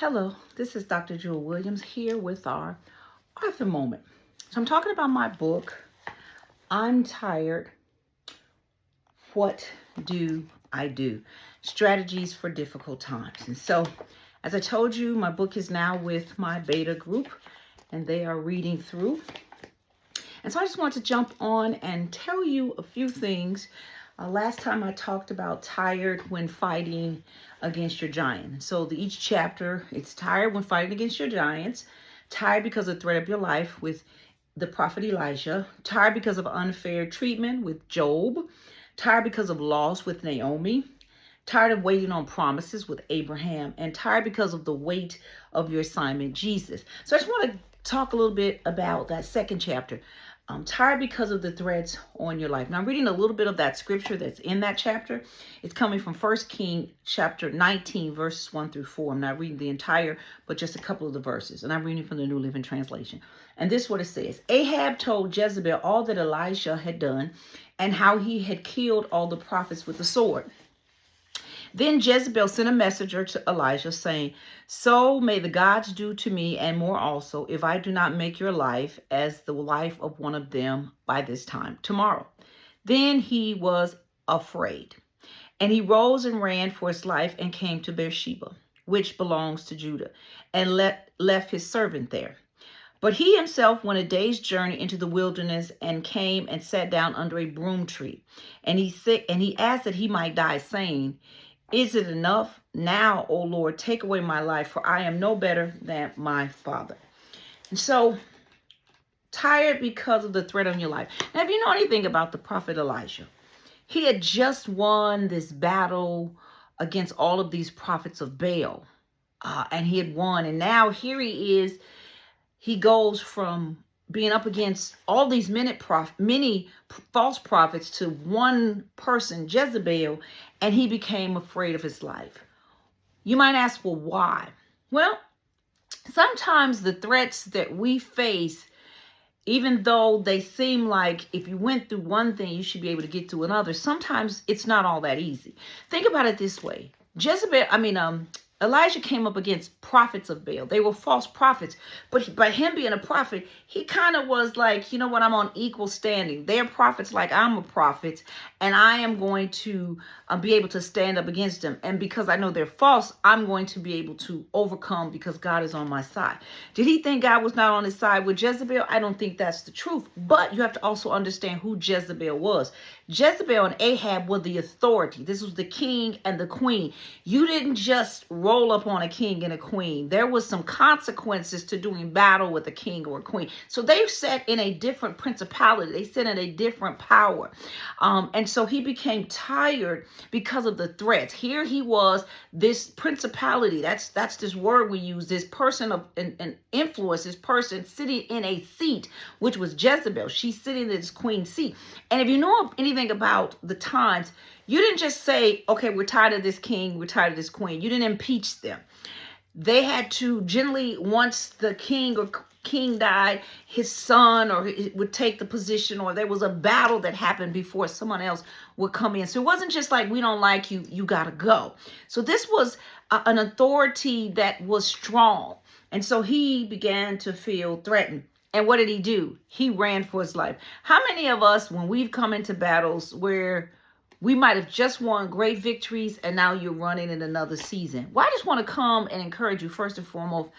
Hello, this is Dr. Jewel Williams here with our author moment. So I'm talking about my book, I'm Tired. What do I do? Strategies for difficult times. And so, as I told you, my book is now with my beta group and they are reading through. And so I just want to jump on and tell you a few things. Last time I talked about tired when fighting against your giant. So each chapter, it's tired when fighting against your giants, tired because of the threat of your life with the prophet Elijah, tired because of unfair treatment with Job, tired because of loss with Naomi, tired of waiting on promises with Abraham, and tired because of the weight of your assignment, Jesus. So I just want to talk a little bit about that second chapter. I'm tired because of the threats on your life. Now I'm reading a little bit of that scripture that's in that chapter. It's coming from 1 Kings chapter 19, verses 1 through 4. I'm not reading the entire, but just a couple of the verses. And I'm reading from the New Living Translation. And this is what it says. Ahab told Jezebel all that Elisha had done and how he had killed all the prophets with the sword. Then Jezebel sent a messenger to Elijah saying, "So may the gods do to me and more also, if I do not make your life as the life of one of them by this time tomorrow." Then he was afraid, and he rose and ran for his life and came to Beersheba, which belongs to Judah, and left his servant there. But he himself went a day's journey into the wilderness and came and sat down under a broom tree. And he asked that he might die, saying, "Is it enough? Now, O Lord, take away my life, for I am no better than my father." And so, tired because of the threat on your life. Now, if you know anything about the prophet Elijah, he had just won this battle against all of these prophets of Baal. And he had won. And now here he is. He goes from being up against all these many false prophets to one person, Jezebel, and he became afraid of his life. You might ask, well, why? Well, sometimes the threats that we face, even though they seem like if you went through one thing, you should be able to get through another, sometimes it's not all that easy. Think about it this way. Elijah came up against prophets of Baal. They were false prophets. But by him being a prophet, he kind of was like, you know what, I'm on equal standing. They're prophets like I'm a prophet, and I am going to be able to stand up against them. And because I know they're false, I'm going to be able to overcome because God is on my side. Did he think God was not on his side with Jezebel? I don't think that's the truth. But you have to also understand who Jezebel was. Jezebel and Ahab were the authority. This was the king and the queen. You didn't just roll up on a king and a queen. There was some consequences to doing battle with a king or a queen. So they sat in a different principality. They sat in a different power. And so he became tired because of the threats. Here he was, this principality. That's this word we use. This person of an influence. This person sitting in a seat, which was Jezebel. She's sitting in this queen seat. And if you know anything about the times, you didn't just say, okay, we're tired of this king, we're tired of this queen. You didn't impeach them. They had to generally, once the king died, his son or would take the position, or there was a battle that happened before someone else would come in. So it wasn't just like, we don't like you, you gotta go. So this was an authority that was strong. And so he began to feel threatened. And what did he do? He ran for his life. How many of us, when we've come into battles where we might have just won great victories and now you're running in another season? Well, I just want to come and encourage you, first and foremost,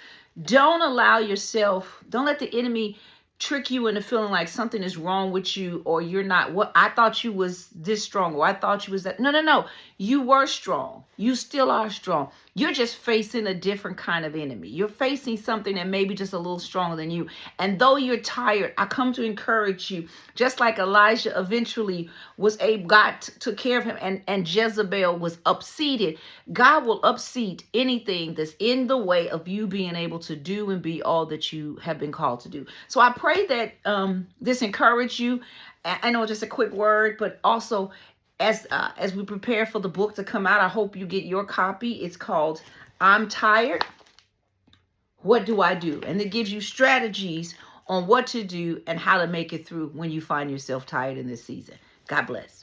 don't let the enemy trick you into feeling like something is wrong with you, or you're not what I thought you was this strong, or I thought you was that. No. You were strong. You still are strong. You're just facing a different kind of enemy. You're facing something that may be just a little stronger than you. And though you're tired, I come to encourage you, just like Elijah eventually God took care of him, and Jezebel was upseated. God will upseat anything that's in the way of you being able to do and be all that you have been called to do. So I pray that this encouraged you. I know just a quick word, but also as we prepare for the book to come out, I hope you get your copy. It's called I'm Tired. What do I do? And it gives you strategies on what to do and how to make it through when you find yourself tired in this season. God bless.